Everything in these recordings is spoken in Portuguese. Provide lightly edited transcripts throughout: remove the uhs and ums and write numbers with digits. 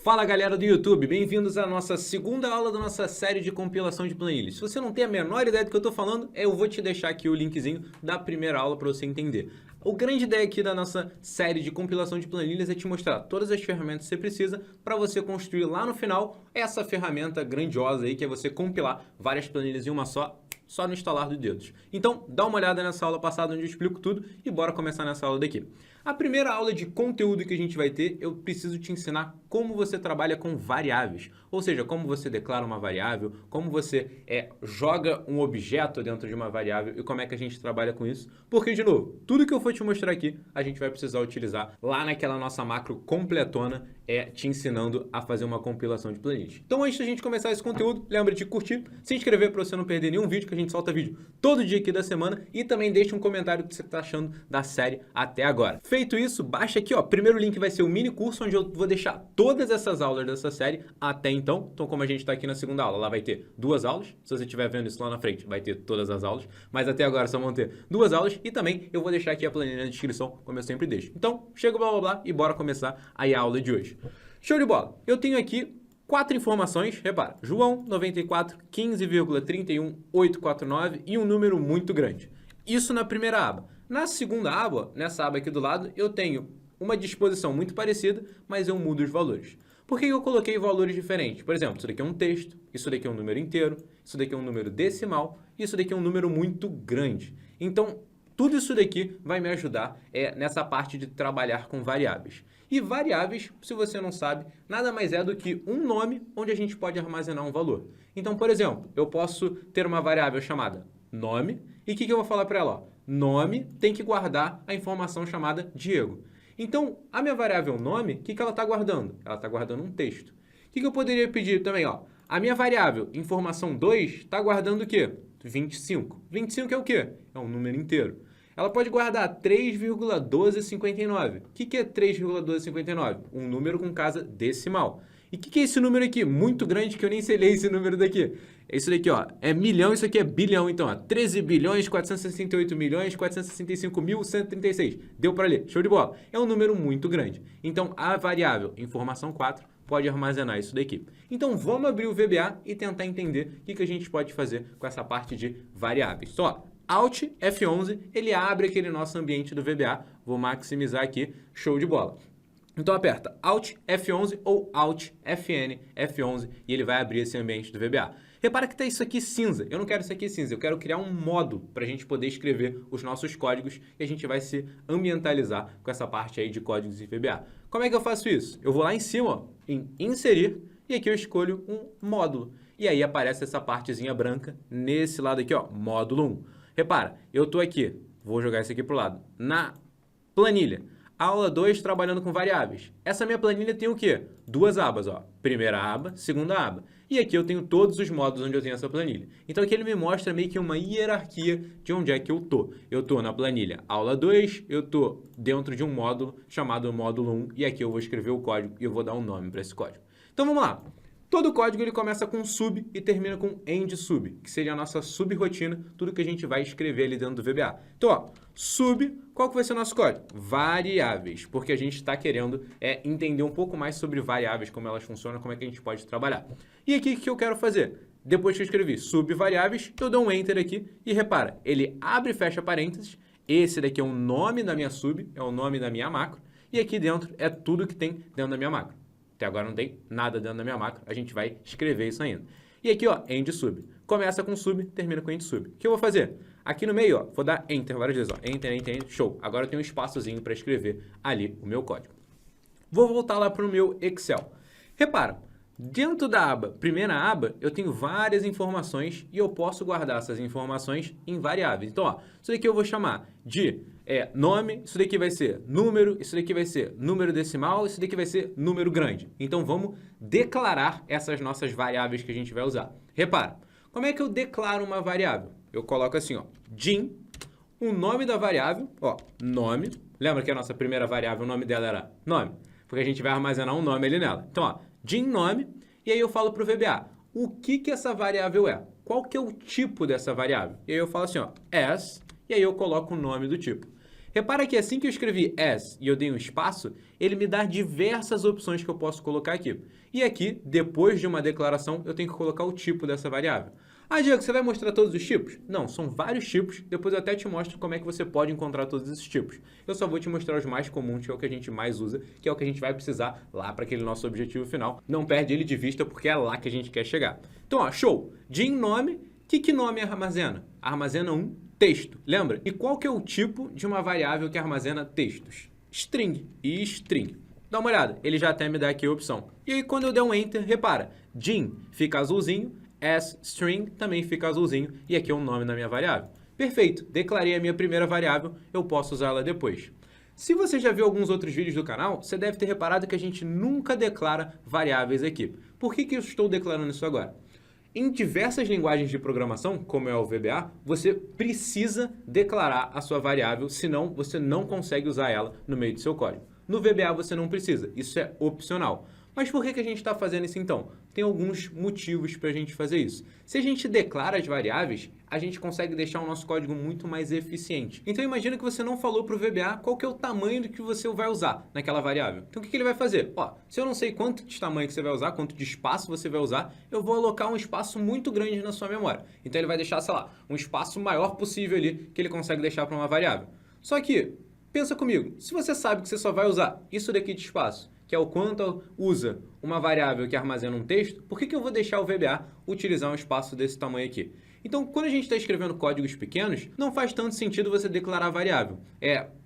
Fala galera do YouTube, bem-vindos à nossa segunda aula da nossa série de compilação de planilhas. Se você não tem a menor ideia do que eu estou falando, eu vou te deixar aqui o linkzinho da primeira aula para você entender. A grande ideia aqui da nossa série de compilação de planilhas é te mostrar todas as ferramentas que você precisa para você construir lá no final essa ferramenta grandiosa aí que é você compilar várias planilhas em uma só no estalar dos dedos. Então, dá uma olhada nessa aula passada onde eu explico tudo e bora começar nessa aula daqui. A primeira aula de conteúdo que a gente vai ter, eu preciso te ensinar como você trabalha com variáveis. Ou seja, como você declara uma variável, como você joga um objeto dentro de uma variável e como é que a gente trabalha com isso. Porque, de novo, tudo que eu for te mostrar aqui, a gente vai precisar utilizar lá naquela nossa macro completona, te ensinando a fazer uma compilação de planilhas. Então, antes da gente começar esse conteúdo, lembra de curtir, se inscrever para você não perder nenhum vídeo, que a gente solta vídeo todo dia aqui da semana, e também deixa um comentário do que você está achando da série até agora. Feito isso, baixa aqui, ó, primeiro link vai ser o mini curso, onde eu vou deixar todas essas aulas dessa série até então. Então, como a gente está aqui na segunda aula, lá vai ter 2 aulas, se você estiver vendo isso lá na frente, vai ter todas as aulas, mas até agora só vão ter 2 aulas, e também eu vou deixar aqui a planilha na descrição, como eu sempre deixo. Então, chega o blá blá blá e bora começar aí a aula de hoje. Show de bola! Eu tenho aqui 4 informações, repara, João 94, 15,31849 e um número muito grande. Isso na primeira aba. Na segunda aba, nessa aba aqui do lado, eu tenho uma disposição muito parecida, mas eu mudo os valores. Por que eu coloquei valores diferentes? Por exemplo, isso daqui é um texto, isso daqui é um número inteiro, isso daqui é um número decimal, isso daqui é um número muito grande. Então, tudo isso daqui vai me ajudar nessa parte de trabalhar com variáveis. E variáveis, se você não sabe, nada mais é do que um nome onde a gente pode armazenar um valor. Então, por exemplo, eu posso ter uma variável chamada nome, e o que eu vou falar para ela? Ó, nome tem que guardar a informação chamada Diego. Então, a minha variável nome, o que ela está guardando? Ela está guardando um texto. O que eu poderia pedir também? Ó, a minha variável informação 2 está guardando o quê? 25. 25 é o quê? É um número inteiro. Ela pode guardar 3,1259. O que é 3,1259? Um número com casa decimal. E o que é esse número aqui? Muito grande que eu nem sei ler esse número daqui. Isso daqui, ó, é milhão, isso aqui é bilhão, então, ó, 13 bilhões, 468 milhões, 465 mil, 136. Deu para ler, show de bola. É um número muito grande. Então, a variável informação 4 pode armazenar isso daqui. Então, vamos abrir o VBA e tentar entender o que a gente pode fazer com essa parte de variáveis. Então, ó, Alt F11, ele abre aquele nosso ambiente do VBA. Vou maximizar aqui, show de bola. Então aperta Alt F11 ou Alt FN F11 e ele vai abrir esse ambiente do VBA. Repara que está isso aqui cinza. Eu não quero isso aqui cinza, eu quero criar um módulo para a gente poder escrever os nossos códigos e a gente vai se ambientalizar com essa parte aí de códigos em VBA. Como é que eu faço isso? Eu vou lá em cima, ó, em Inserir, e aqui eu escolho um módulo. E aí aparece essa partezinha branca nesse lado aqui, ó, módulo 1. Repara, eu estou aqui, vou jogar isso aqui para o lado, na planilha. Aula 2, trabalhando com variáveis. Essa minha planilha tem o quê? 2 abas, ó. Primeira aba, segunda aba. E aqui eu tenho todos os módulos onde eu tenho essa planilha. Então aqui ele me mostra meio que uma hierarquia de onde é que eu tô. Eu tô na planilha aula 2, eu tô dentro de um módulo chamado módulo 1 e aqui eu vou escrever o código e eu vou dar um nome para esse código. Então vamos lá. Todo código ele começa com sub e termina com end sub, que seria a nossa subrotina, tudo que a gente vai escrever ali dentro do VBA. Então, ó, sub, qual que vai ser o nosso código? Variáveis, porque a gente está querendo entender um pouco mais sobre variáveis, como elas funcionam, como é que a gente pode trabalhar. E aqui, o que eu quero fazer? Depois que eu escrevi sub variáveis, eu dou um enter aqui e repara, ele abre e fecha parênteses, esse daqui é o nome da minha sub, é o nome da minha macro, e aqui dentro é tudo que tem dentro da minha macro. Até agora não tem nada dentro da minha macro, a gente vai escrever isso ainda. E aqui, ó, end sub. Começa com sub, termina com end sub. O que eu vou fazer? Aqui no meio, ó, vou dar enter várias vezes, ó. Enter, enter, enter, show. Agora eu tenho um espaçozinho para escrever ali o meu código. Vou voltar lá para o meu Excel. Repara, dentro da aba, primeira aba, eu tenho várias informações e eu posso guardar essas informações em variáveis. Então, ó, isso daqui eu vou chamar de nome, isso daqui vai ser número, isso daqui vai ser número decimal, isso daqui vai ser número grande. Então, vamos declarar essas nossas variáveis que a gente vai usar. Repara, como é que eu declaro uma variável? Eu coloco assim, ó, din, o nome da variável, ó, nome. Lembra que a nossa primeira variável, o nome dela era nome? Porque a gente vai armazenar um nome ali nela. Então, ó, din nome, e aí eu falo para o VBA, o que essa variável é? Qual que é o tipo dessa variável? E aí eu falo assim, ó, as, e aí eu coloco o nome do tipo. Repara que assim que eu escrevi as e eu dei um espaço, ele me dá diversas opções que eu posso colocar aqui. E aqui, depois de uma declaração, eu tenho que colocar o tipo dessa variável. Ah, Diego, você vai mostrar todos os tipos? Não, são vários tipos. Depois eu até te mostro como é que você pode encontrar todos esses tipos. Eu só vou te mostrar os mais comuns, que é o que a gente mais usa, que é o que a gente vai precisar lá para aquele nosso objetivo final. Não perde ele de vista, porque é lá que a gente quer chegar. Então, ó, show! Din nome, que nome armazena? Armazena um texto, lembra? E qual que é o tipo de uma variável que armazena textos? String e string. Dá uma olhada, ele já até me dá aqui a opção. E aí quando eu der um Enter, repara, Din fica azulzinho, as string também fica azulzinho, e aqui é o nome da minha variável. Perfeito, declarei a minha primeira variável, eu posso usar ela depois. Se você já viu alguns outros vídeos do canal, você deve ter reparado que a gente nunca declara variáveis aqui. Por que eu estou declarando isso agora? Em diversas linguagens de programação, como é o VBA, você precisa declarar a sua variável, senão você não consegue usar ela no meio do seu código. No VBA você não precisa, isso é opcional. Mas por que a gente está fazendo isso então? Tem alguns motivos para a gente fazer isso. Se a gente declara as variáveis, a gente consegue deixar o nosso código muito mais eficiente. Então imagina que você não falou para o VBA qual que é o tamanho do que você vai usar naquela variável. Então o que ele vai fazer? Ó, se eu não sei quanto de tamanho que você vai usar, quanto de espaço você vai usar, eu vou alocar um espaço muito grande na sua memória. Então ele vai deixar, sei lá, um espaço maior possível ali que ele consegue deixar para uma variável. Só que, pensa comigo, se você sabe que você só vai usar isso daqui de espaço, que é o quanto usa uma variável que armazena um texto, por que eu vou deixar o VBA utilizar um espaço desse tamanho aqui? Então, quando a gente está escrevendo códigos pequenos, não faz tanto sentido você declarar variável.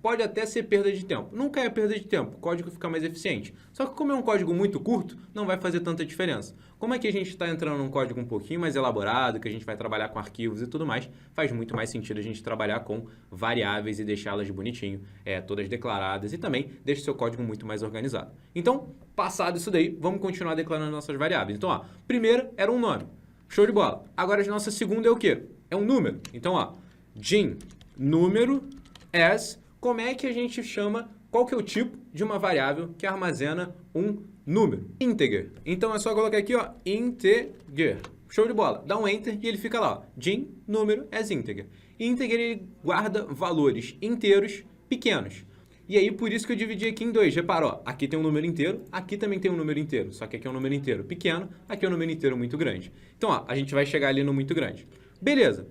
Pode até ser perda de tempo. Nunca é perda de tempo, o código fica mais eficiente. Só que como é um código muito curto, não vai fazer tanta diferença. Como é que a gente está entrando num código um pouquinho mais elaborado, que a gente vai trabalhar com arquivos e tudo mais, faz muito mais sentido a gente trabalhar com variáveis e deixá-las bonitinho, todas declaradas, e também deixa o seu código muito mais organizado. Então, passado isso daí, vamos continuar declarando nossas variáveis. Então, ó, primeira era um nome. Show de bola. Agora a nossa segunda é o quê? É um número. Então, ó, din número as, como é que a gente chama, qual que é o tipo de uma variável que armazena um número? Integer. Então é só colocar aqui, ó, integer. Show de bola. Dá um enter e ele fica lá, ó, din número as integer. Integer ele guarda valores inteiros pequenos. E aí, por isso que eu dividi aqui em dois. Repara, ó, aqui tem um número inteiro, aqui também tem um número inteiro. Só que aqui é um número inteiro pequeno, aqui é um número inteiro muito grande. Então, ó, a gente vai chegar ali no muito grande. Beleza.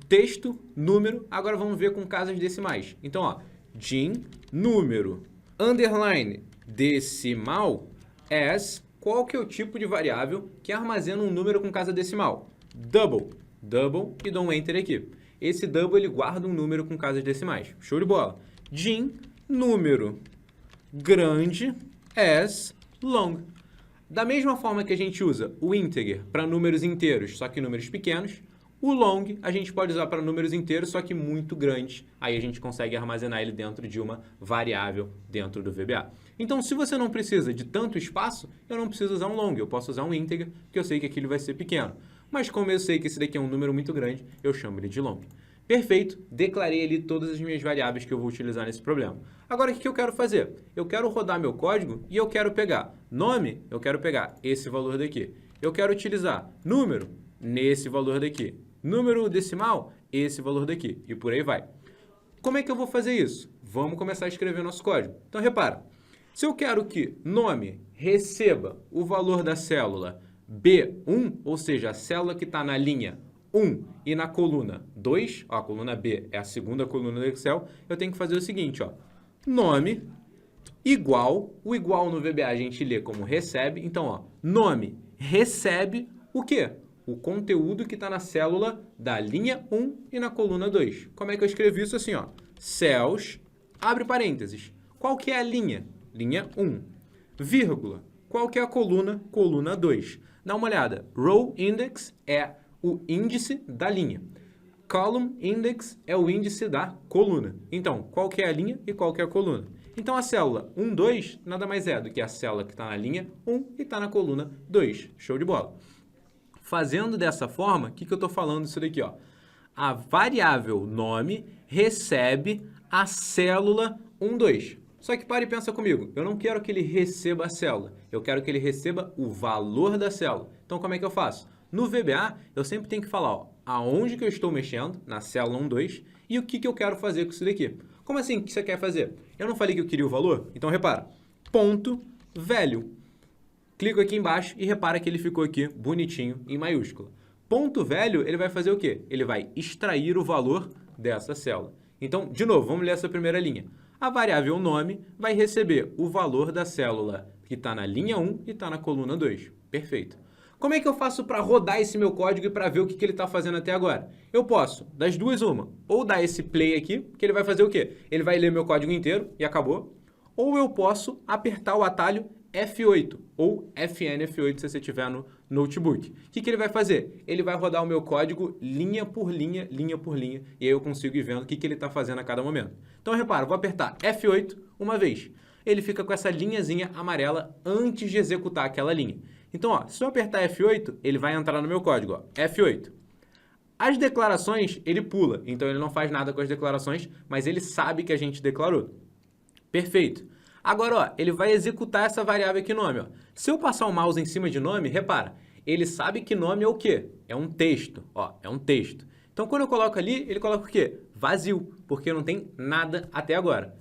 Texto, número. Agora vamos ver com casas decimais. Então, ó, din, número, underline, decimal, as, qual que é o tipo de variável que armazena um número com casa decimal? Double. Double e dou um enter aqui. Esse double, ele guarda um número com casas decimais. Show de bola. Din, número grande as long. Da mesma forma que a gente usa o integer para números inteiros, só que números pequenos, o long a gente pode usar para números inteiros, só que muito grandes. Aí a gente consegue armazenar ele dentro de uma variável dentro do VBA. Então, se você não precisa de tanto espaço, eu não preciso usar um long, eu posso usar um integer, porque eu sei que aquilo vai ser pequeno. Mas como eu sei que esse daqui é um número muito grande, eu chamo ele de long. Perfeito, declarei ali todas as minhas variáveis que eu vou utilizar nesse problema. Agora, o que eu quero fazer? Eu quero rodar meu código e eu quero pegar nome, eu quero pegar esse valor daqui. Eu quero utilizar número nesse valor daqui. Número decimal, esse valor daqui. E por aí vai. Como é que eu vou fazer isso? Vamos começar a escrever nosso código. Então, repara. Se eu quero que nome receba o valor da célula B1, ou seja, a célula que está na linha 1 e na coluna 2, ó, a coluna B é a segunda coluna do Excel, eu tenho que fazer o seguinte, ó, nome igual, o igual no VBA a gente lê como recebe, então, ó, nome recebe o quê? O conteúdo que está na célula da linha 1 e na coluna 2. Como é que eu escrevi isso assim, ó? Cells, abre parênteses. Qual que é a linha? Linha 1. Vírgula. Qual que é a coluna? Coluna 2. Dá uma olhada. Row index é o índice da linha. Column index é o índice da coluna. Então, qual que é a linha e qual que é a coluna? Então, a célula 1, 2 nada mais é do que a célula que está na linha 1 e está na coluna 2. Show de bola. Fazendo dessa forma, o que eu estou falando isso daqui? Ó? A variável nome recebe a célula 1, 2. Só que para e pensa comigo, eu não quero que ele receba a célula, eu quero que ele receba o valor da célula. Então, como é que eu faço? No VBA, eu sempre tenho que falar, ó, aonde que eu estou mexendo, na célula 1, 2, e o que eu quero fazer com isso daqui. Como assim que você quer fazer? Eu não falei que eu queria o valor? Então repara, ponto value. Clico aqui embaixo e repara que ele ficou aqui bonitinho em maiúscula. Ponto value, ele vai fazer o quê? Ele vai extrair o valor dessa célula. Então, de novo, vamos ler essa primeira linha. A variável nome vai receber o valor da célula que está na linha 1 e está na coluna 2. Perfeito. Como é que eu faço para rodar esse meu código e para ver o que ele está fazendo até agora? Eu posso, das duas uma, ou dar esse play aqui, que ele vai fazer o quê? Ele vai ler meu código inteiro e acabou. Ou eu posso apertar o atalho F8 ou FN-F8 se você tiver no notebook. O que ele vai fazer? Ele vai rodar o meu código linha por linha, e aí eu consigo ir vendo o que ele está fazendo a cada momento. Então, repara, vou apertar F8 uma vez. Ele fica com essa linhazinha amarela antes de executar aquela linha. Então, ó, se eu apertar F8, ele vai entrar no meu código, ó, F8. As declarações, ele pula, então ele não faz nada com as declarações, mas ele sabe que a gente declarou. Perfeito. Agora, ó, ele vai executar essa variável aqui, nome. Ó. Se eu passar o mouse em cima de nome, repara, ele sabe que nome é o quê? É um texto, ó, é um texto. Então, quando eu coloco ali, ele coloca o quê? Vazio, porque não tem nada até agora.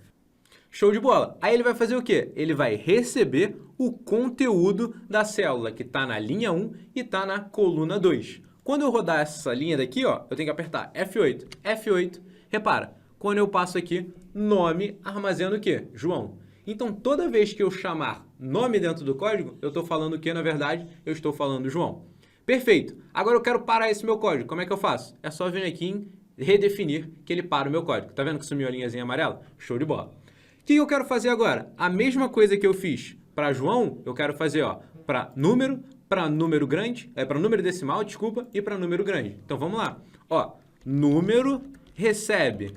Show de bola. Aí ele vai fazer o quê? Ele vai receber o conteúdo da célula que está na linha 1 e está na coluna 2. Quando eu rodar essa linha daqui, ó, eu tenho que apertar F8, F8. Repara, quando eu passo aqui, nome armazena o quê? João. Então, toda vez que eu chamar nome dentro do código, eu estou falando o que, na verdade? Eu estou falando João. Perfeito. Agora eu quero parar esse meu código. Como é que eu faço? É só vir aqui em redefinir que ele para o meu código. Tá vendo que sumiu a linhazinha amarela? Show de bola. O que eu quero fazer agora? A mesma coisa que eu fiz para João, eu quero fazer para número grande, para número decimal, desculpa, e para número grande. Então vamos lá. Ó, número recebe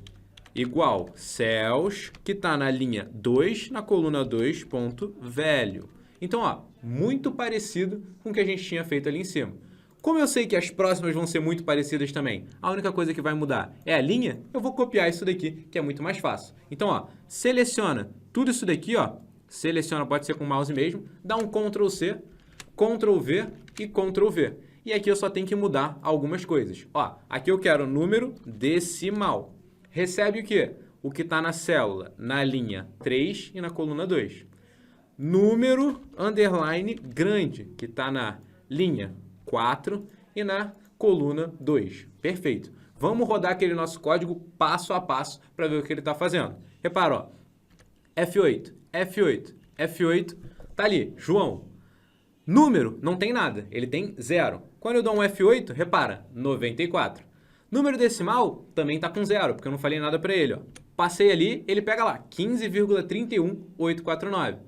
igual cells, que está na linha 2, na coluna 2, ponto value. Então, ó, muito parecido com o que a gente tinha feito ali em cima. Como eu sei que as próximas vão ser muito parecidas também, a única coisa que vai mudar é a linha, eu vou copiar isso daqui, que é muito mais fácil. Então, ó, seleciona tudo isso daqui, ó, seleciona, pode ser com o mouse mesmo, dá um Ctrl C, Ctrl V e Ctrl V. E aqui eu só tenho que mudar algumas coisas. Ó, aqui eu quero número decimal. Recebe o quê? O que está na célula, na linha 3 e na coluna 2. Número underline grande, que está na linha 4 e na coluna 2. Perfeito. Vamos rodar aquele nosso código passo a passo para ver o que ele está fazendo. Repara, ó, F8, F8, F8, tá ali, João. Número, não tem nada, ele tem 0. Quando eu dou um F8, repara, 94. Número decimal também está com 0, porque eu não falei nada para ele. Ó. Passei ali, ele pega lá, 15,31849.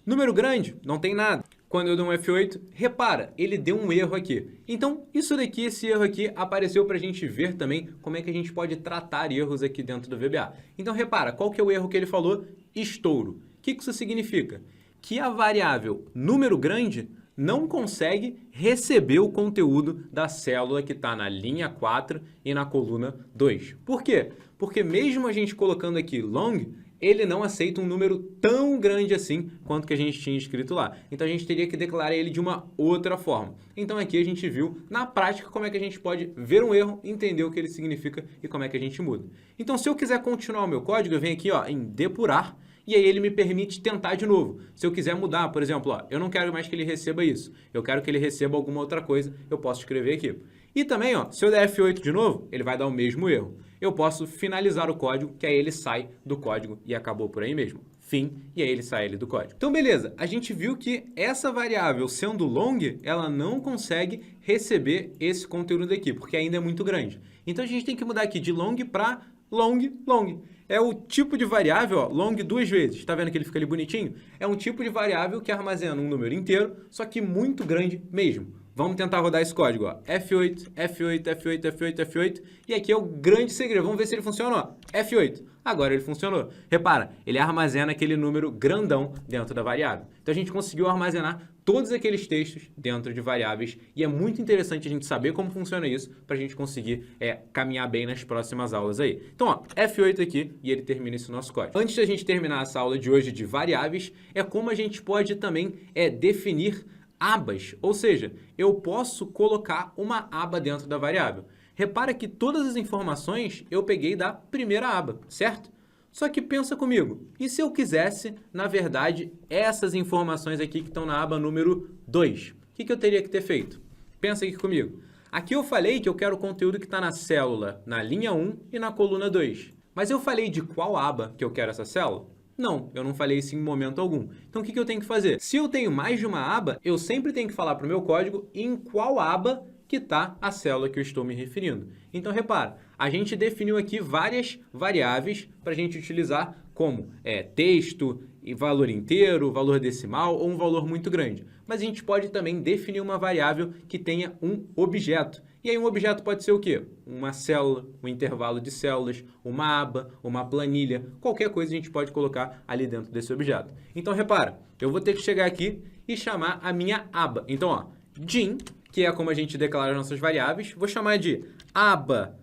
Número grande, não tem nada. Quando eu dou um F8, repara, ele deu um erro aqui. Então, isso daqui, esse erro aqui, apareceu para a gente ver também como é que a gente pode tratar erros aqui dentro do VBA. Então, repara, qual que é o erro que ele falou? Estouro. O que isso significa? Que a variável número grande não consegue receber o conteúdo da célula que está na linha 4 e na coluna 2. Por quê? Porque mesmo a gente colocando aqui long, ele não aceita um número tão grande assim quanto que a gente tinha escrito lá. Então a gente teria que declarar ele de uma outra forma. Então aqui a gente viu na prática como é que a gente pode ver um erro, entender o que ele significa e como é que a gente muda. Então se eu quiser continuar o meu código, eu venho aqui ó, em depurar. E aí ele me permite tentar de novo. Se eu quiser mudar, por exemplo, ó, eu não quero mais que ele receba isso. Eu quero que ele receba alguma outra coisa, eu posso escrever aqui. E também, ó, se eu der F8 de novo, ele vai dar o mesmo erro. Eu posso finalizar o código, que aí ele sai do código e acabou por aí mesmo. Fim, e aí ele sai ali do código. Então, beleza. A gente viu que essa variável, sendo long, ela não consegue receber esse conteúdo aqui, porque ainda é muito grande. Então, a gente tem que mudar aqui de long para long, long. É o tipo de variável, ó, long duas vezes. Tá vendo que ele fica ali bonitinho? É um tipo de variável que armazena um número inteiro, só que muito grande mesmo. Vamos tentar rodar esse código, ó. F8, F8, F8, F8, F8. E aqui é o grande segredo. Vamos ver se ele funciona, ó. F8. Agora ele funcionou. Repara, ele armazena aquele número grandão dentro da variável. Então a gente conseguiu armazenar todos aqueles textos dentro de variáveis e é muito interessante a gente saber como funciona isso para a gente conseguir caminhar bem nas próximas aulas aí. Então, ó, F8 aqui e ele termina esse nosso código. Antes da gente terminar essa aula de hoje de variáveis, é como a gente pode também definir abas, ou seja, eu posso colocar uma aba dentro da variável. Repara que todas as informações eu peguei da primeira aba, certo? Só que pensa comigo, e se eu quisesse, na verdade, essas informações aqui que estão na aba número 2? O que eu teria que ter feito? Pensa aqui comigo. Aqui eu falei que eu quero o conteúdo que está na célula, na linha 1 e na coluna 2. Mas eu falei de qual aba que eu quero essa célula? Não, eu não falei isso em momento algum. Então o que eu tenho que fazer? Se eu tenho mais de uma aba, eu sempre tenho que falar para o meu código em qual aba que está a célula que eu estou me referindo. Então repara, a gente definiu aqui várias variáveis para a gente utilizar como texto, valor inteiro, valor decimal ou um valor muito grande. Mas a gente pode também definir uma variável que tenha um objeto. E aí um objeto pode ser o quê? Uma célula, um intervalo de células, uma aba, uma planilha, qualquer coisa a gente pode colocar ali dentro desse objeto. Então repara, eu vou ter que chegar aqui e chamar a minha aba. Então ó, Jim, que é como a gente declara as nossas variáveis, vou chamar de aba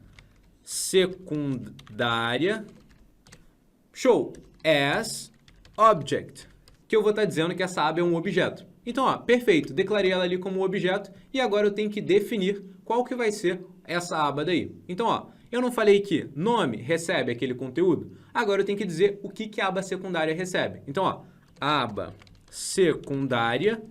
secundária show as object, que eu vou estar dizendo que essa aba é um objeto. Então, ó, perfeito, declarei ela ali como objeto e agora eu tenho que definir qual que vai ser essa aba daí. Então, ó, eu não falei que nome recebe aquele conteúdo, agora eu tenho que dizer o que a aba secundária recebe. Então, ó, aba secundária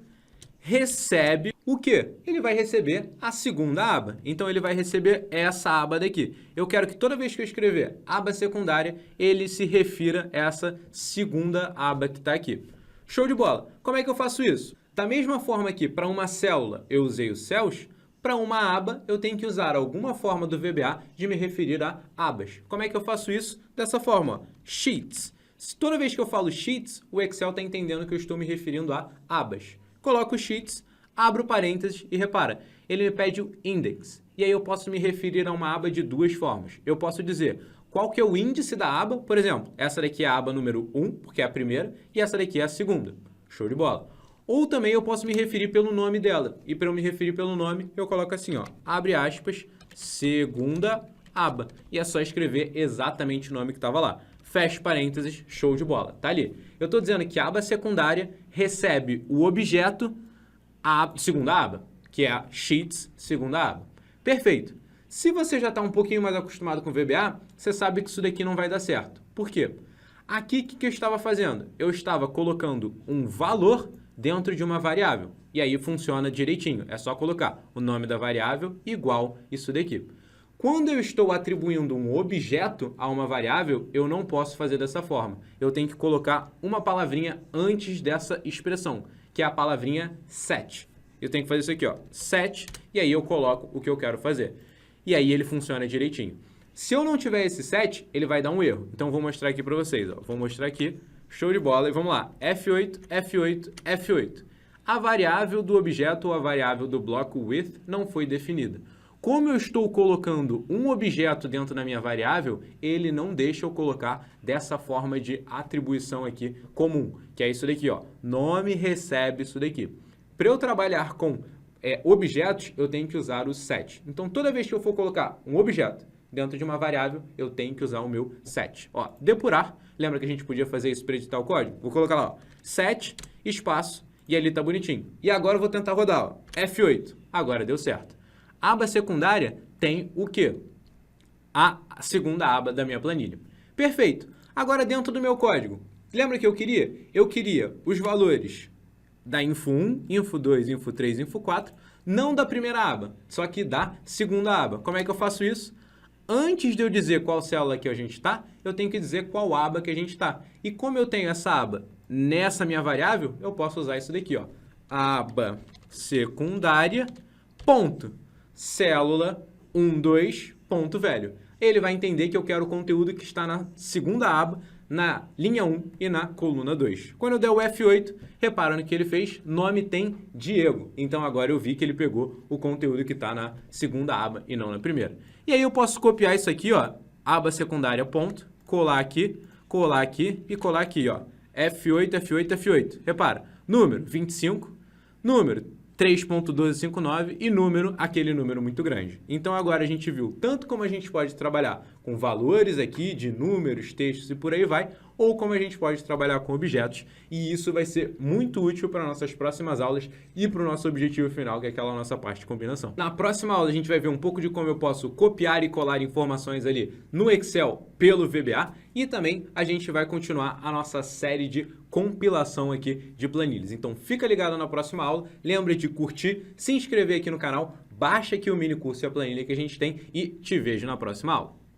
recebe o quê? Ele vai receber a segunda aba. Então, ele vai receber essa aba daqui. Eu quero que toda vez que eu escrever aba secundária, ele se refira a essa segunda aba que está aqui. Show de bola! Como é que eu faço isso? Da mesma forma que para uma célula eu usei o cells, para uma aba eu tenho que usar alguma forma do VBA de me referir a abas. Como é que eu faço isso? Dessa forma, ó, sheets. Toda vez que eu falo sheets, o Excel está entendendo que eu estou me referindo a abas. Coloco sheets, abro parênteses e repara, ele me pede o index. E aí eu posso me referir a uma aba de duas formas. Eu posso dizer qual que é o índice da aba, por exemplo, essa daqui é a aba número 1, porque é a primeira, e essa daqui é a segunda. Show de bola. Ou também eu posso me referir pelo nome dela. E para eu me referir pelo nome, eu coloco assim, ó, abre aspas, segunda aba. E é só escrever exatamente o nome que estava lá. Fecha parênteses, show de bola. Tá ali. Eu estou dizendo que a aba secundária recebe o objeto, a segunda aba, que é a Sheets, segunda aba. Perfeito. Se você já está um pouquinho mais acostumado com VBA, você sabe que isso daqui não vai dar certo. Por quê? Aqui, o que eu estava fazendo? Eu estava colocando um valor dentro de uma variável. E aí funciona direitinho. É só colocar o nome da variável igual isso daqui. Quando eu estou atribuindo um objeto a uma variável, eu não posso fazer dessa forma. Eu tenho que colocar uma palavrinha antes dessa expressão, que é a palavrinha set. Eu tenho que fazer isso aqui, ó, set, e aí eu coloco o que eu quero fazer. E aí ele funciona direitinho. Se eu não tiver esse set, ele vai dar um erro. Então, vou mostrar aqui para vocês. Ó. Vou mostrar aqui. Show de bola. E vamos lá. F8, F8, F8. A variável do objeto ou a variável do bloco with não foi definida. Como eu estou colocando um objeto dentro da minha variável, ele não deixa eu colocar dessa forma de atribuição aqui comum, que é isso daqui, ó. Nome recebe isso daqui. Para eu trabalhar com objetos, eu tenho que usar o set. Então, toda vez que eu for colocar um objeto dentro de uma variável, eu tenho que usar o meu set. Ó, depurar, lembra que a gente podia fazer isso para editar o código? Vou colocar lá, ó, set, espaço, e ali tá bonitinho. E agora eu vou tentar rodar, ó, F8. Agora deu certo. A aba secundária tem o quê? A segunda aba da minha planilha. Perfeito. Agora dentro do meu código, lembra que eu queria? Eu queria os valores da info1, info2, info3, info4, não da primeira aba, só que da segunda aba. Como é que eu faço isso? Antes de eu dizer qual célula que a gente está, eu tenho que dizer qual aba que a gente está. E como eu tenho essa aba nessa minha variável, eu posso usar isso daqui, ó. Aba secundária, ponto, célula 12, ponto velho. Ele vai entender que eu quero o conteúdo que está na segunda aba, na linha 1 e na coluna 2. Quando eu der o F8, repara no que ele fez, nome tem Diego. Então agora eu vi que ele pegou o conteúdo que está na segunda aba e não na primeira. E aí eu posso copiar isso aqui, ó, aba secundária, ponto, colar aqui e colar aqui, ó. F8, F8, F8. Repara, número 25, número 3.1259 e número, aquele número muito grande. Então agora a gente viu tanto como a gente pode trabalhar com valores aqui de números, textos e por aí vai, ou como a gente pode trabalhar com objetos, e isso vai ser muito útil para nossas próximas aulas e para o nosso objetivo final, que é aquela nossa parte de combinação. Na próxima aula a gente vai ver um pouco de como eu posso copiar e colar informações ali no Excel pelo VBA, e também a gente vai continuar a nossa série de compilação aqui de planilhas. Então fica ligado na próxima aula, lembra de curtir, se inscrever aqui no canal, baixa aqui o mini curso e a planilha que a gente tem e te vejo na próxima aula.